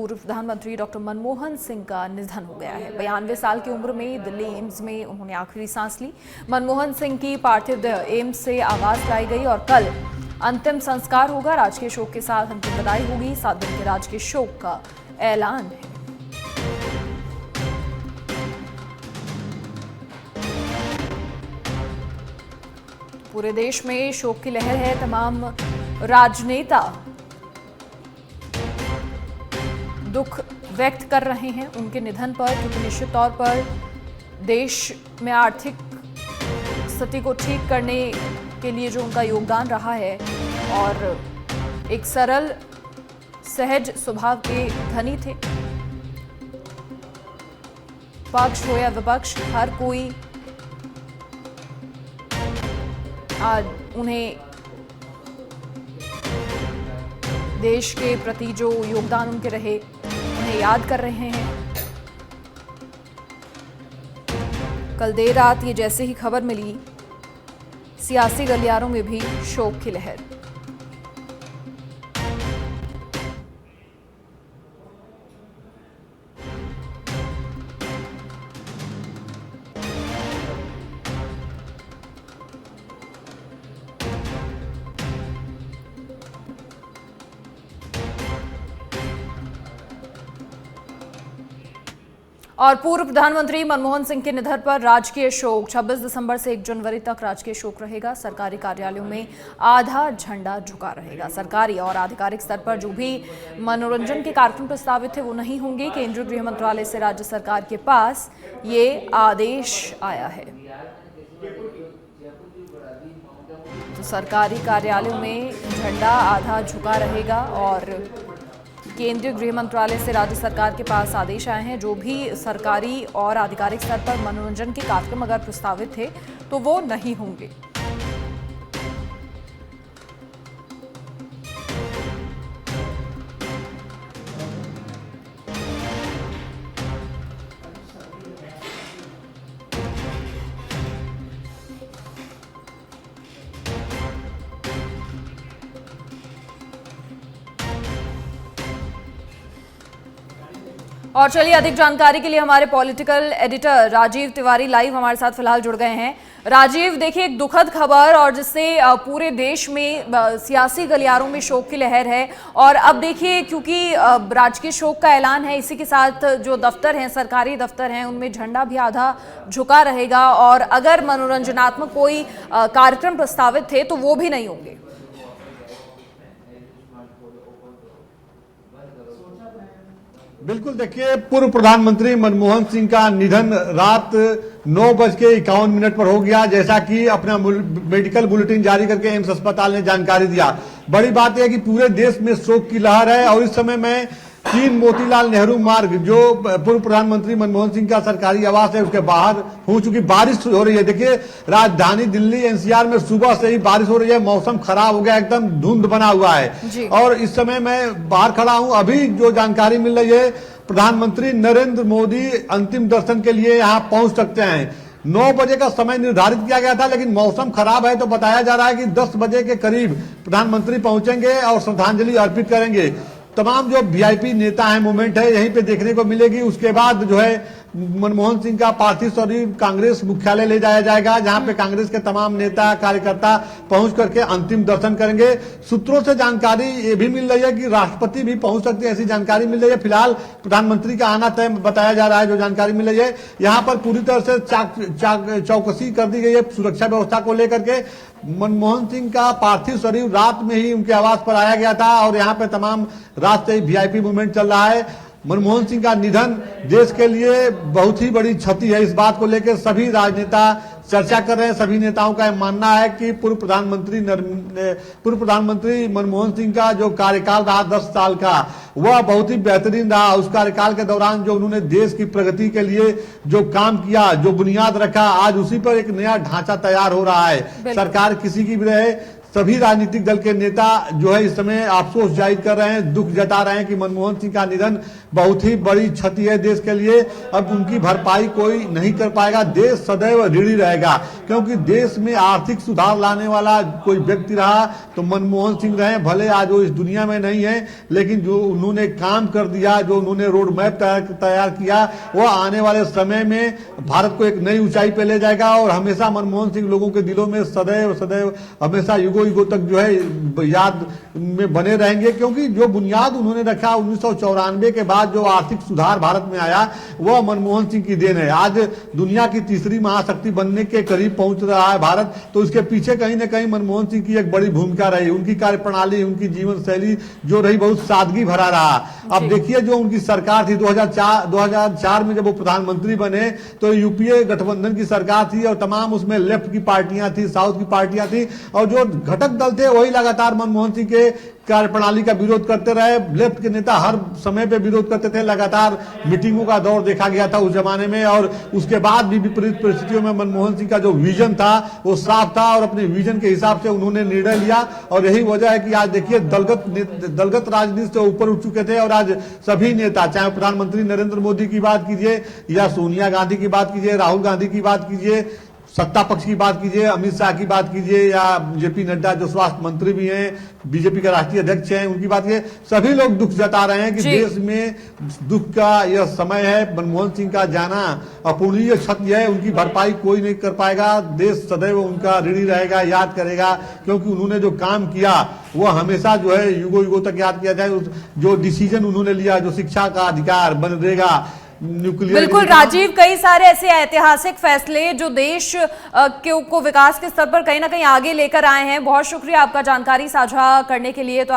पूर्व प्रधानमंत्री डॉक्टर मनमोहन सिंह का निधन हो गया है। 92 साल की उम्र में दिल्ली एम्स में उन्होंने आखिरी सांस ली। मनमोहन सिंह की पार्थिव देह एम्स से आवास लाई गई और कल अंतिम संस्कार होगा। राजकीय शोक के साथ अंतिम विदाई होगी। 7 दिन के राजकीय शोक का ऐलान है। पूरे देश में शोक की लहर है। तमाम राजनेता दुख व्यक्त कर रहे हैं उनके निधन पर, क्योंकि निश्चित तौर पर देश में आर्थिक स्थिति को ठीक करने के लिए जो उनका योगदान रहा है और एक सरल सहज स्वभाव के धनी थे। पक्ष हो या विपक्ष, हर कोई आज उन्हें देश के प्रति जो योगदान उनके रहे उन्हें याद कर रहे हैं। कल देर रात ये जैसे ही खबर मिली, सियासी गलियारों में भी शोक की लहर। और पूर्व प्रधानमंत्री मनमोहन सिंह के निधन पर राजकीय शोक। 26 दिसंबर से 1 जनवरी तक राजकीय शोक रहेगा। सरकारी कार्यालयों में आधा झंडा झुका रहेगा। सरकारी और आधिकारिक स्तर पर जो भी मनोरंजन के कार्यक्रम प्रस्तावित थे वो नहीं होंगे। केंद्रीय गृह मंत्रालय से राज्य सरकार के पास ये आदेश आया है। तो सरकारी कार्यालयों में झंडा आधा झुका रहेगा और केंद्रीय गृह मंत्रालय से राज्य सरकार के पास आदेश आए हैं। जो भी सरकारी और आधिकारिक स्तर पर मनोरंजन के कार्यक्रम अगर प्रस्तावित थे तो वो नहीं होंगे। और चलिए अधिक जानकारी के लिए हमारे political editor Rajeev Tiwari live हमारे साथ फिलहाल जुड़ गए हैं। राजीव, देखिए एक दुखद खबर और जिससे पूरे देश में सियासी गलियारों में शोक की लहर है। और अब देखिए क्योंकि राजकीय शोक का ऐलान है, इसी के साथ जो दफ्तर हैं, सरकारी दफ्तर हैं, उनमें झंडा भी आधा झुका रहेगा और अगर मनोरंजनात्मक कोई कार्यक्रम प्रस्तावित थे तो वो भी नहीं होंगे। बिल्कुल, देखिए पूर्व प्रधानमंत्री मनमोहन सिंह का निधन रात 9:51 पर हो गया, जैसा कि अपना मेडिकल बुलेटिन जारी करके एम्स अस्पताल ने जानकारी दिया। बड़ी बात यह है कि पूरे देश में शोक की लहर है और इस समय में 3 मोतीलाल नेहरू मार्ग, जो पूर्व प्रधानमंत्री मनमोहन सिंह का सरकारी आवास है, उसके बाहर हो चुकी बारिश हो रही है। देखिए राजधानी दिल्ली एनसीआर में सुबह से ही बारिश हो रही है। मौसम खराब हो गया, एकदम धुंध बना हुआ है और इस समय मैं बाहर खड़ा हूं। अभी जो जानकारी मिल रही है, प्रधानमंत्री नरेंद्र मोदी अंतिम दर्शन के लिए यहां पहुंच सकते हैं। 9 बजे का समय निर्धारित किया गया था, लेकिन मौसम खराब है तो बताया जा रहा है कि 10 बजे के करीब प्रधानमंत्री पहुंचेंगे और श्रद्धांजलि अर्पित करेंगे। तमाम जो वीआईपी नेता है, मूवमेंट है, यहीं पे देखने को मिलेगी। उसके बाद जो है मनमोहन सिंह का पार्थिव शरीर कांग्रेस मुख्यालय ले जाया जाएगा, जहां पे कांग्रेस के तमाम नेता कार्यकर्ता पहुंच करके अंतिम दर्शन करेंगे। सूत्रों से जानकारी ये भी मिल रही है कि राष्ट्रपति भी पहुंच सकते हैं, ऐसी जानकारी मिल रही है। फिलहाल प्रधानमंत्री का आना तय बताया जा रहा है। जो जानकारी मिल रही है, यहाँ पर पूरी तरह से चौकसी कर दी गई है सुरक्षा व्यवस्था को लेकर के। मनमोहन सिंह का पार्थिव शरीर रात में ही उनके आवास पर आया गया था और यहाँ पे तमाम रात से वीआईपी मूवमेंट चल रहा है। मनमोहन सिंह का निधन देश के लिए बहुत ही बड़ी क्षति है। इस बात को लेकर सभी राजनेता चर्चा कर रहे हैं। सभी नेताओं का मानना है कि पूर्व प्रधानमंत्री मनमोहन सिंह का जो कार्यकाल रहा 10 साल का, वह बहुत ही बेहतरीन रहा। उस कार्यकाल के दौरान जो उन्होंने देश की प्रगति के लिए जो काम किया, जो बुनियाद रखा, आज उसी पर एक नया ढांचा तैयार हो रहा है। सरकार किसी की भी रहे, सभी राजनीतिक दल के नेता जो है इस समय अफसोस जाहिर कर रहे हैं, दुख जता रहे हैं कि मनमोहन सिंह का निधन बहुत ही बड़ी क्षति है देश के लिए। अब उनकी भरपाई कोई नहीं कर पाएगा, देश सदैव ऋणी रहेगा, क्योंकि देश में आर्थिक सुधार लाने वाला कोई व्यक्ति रहा तो मनमोहन सिंह रहे। भले आज वो इस दुनिया में नहीं है, लेकिन जो उन्होंने काम कर दिया, जो उन्होंने रोड मैप तैयार किया, वो आने वाले समय में भारत को एक नई ऊंचाई पे ले जाएगा। और हमेशा मनमोहन सिंह लोगों के दिलों में सदैव सदैव हमेशा युगों युगों तक जो है याद में बने रहेंगे, क्योंकि जो बुनियाद उन्होंने रखा 1994 के बाद जो आर्थिक सुधार भारत में आया वह मनमोहन सिंह की देन है। आज दुनिया की तीसरी महाशक्ति बनने के करीब पहुंच रहा है भारत, तो इसके पीछे कहीं ना कहीं मनमोहन सिंह की एक बड़ी भूमिका रही। उनकी कार्यप्रणाली, उनकी जीवन शैली जो रही बहुत सादगी भरा रहा। अब देखिए जो उनकी सरकार थी 2004 में जब वो प्रधानमंत्री बने तो यूपीए गठबंधन की सरकार थी और तमाम उसमें लेफ्ट की पार्टियां थी, साउथ की पार्टियां थी, और जो घटक दल थे वही लगातार मनमोहन सिंह के कार्यप्रणाली का विरोध करते रहे। लेफ्ट के नेता हर समय पे विरोध करते थे, लगातार मीटिंगों का दौर देखा गया था उस जमाने में। और उसके बाद भी विपरीत परिस्थितियों में मनमोहन सिंह का जो विजन था वो साफ था और अपने विजन के हिसाब से उन्होंने निर्णय लिया। और यही वजह है कि आज देखिए दलगत राजनीति से ऊपर उठ चुके थे और आज सभी नेता, चाहे प्रधानमंत्री नरेंद्र मोदी की बात कीजिए या सोनिया गांधी की बात कीजिए, राहुल गांधी की बात कीजिए, सत्ता पक्ष की बात कीजिए, अमित शाह की बात कीजिए, या जेपी नड्डा जो स्वास्थ्य मंत्री भी हैं, बीजेपी के राष्ट्रीय अध्यक्ष हैं, उनकी बात कीजिए, सभी लोग दुख जता रहे हैं कि देश में दुख का यह समय है। मनमोहन सिंह का जाना अपूरणीय क्षति है, उनकी भरपाई कोई नहीं कर पाएगा। देश सदैव उनका ऋणी रहेगा, याद करेगा, क्योंकि उन्होंने जो काम किया वो हमेशा जो है युगों युगों तक याद किया जाए। जो डिसीजन उन्होंने लिया, जो शिक्षा का अधिकार, मनरेगा, न्यूक्लियर, बिल्कुल राजीव, कई सारे ऐसे ऐतिहासिक फैसले जो देश को विकास के स्तर पर कहीं ना कहीं आगे लेकर आए हैं। बहुत शुक्रिया आपका जानकारी साझा करने के लिए। तो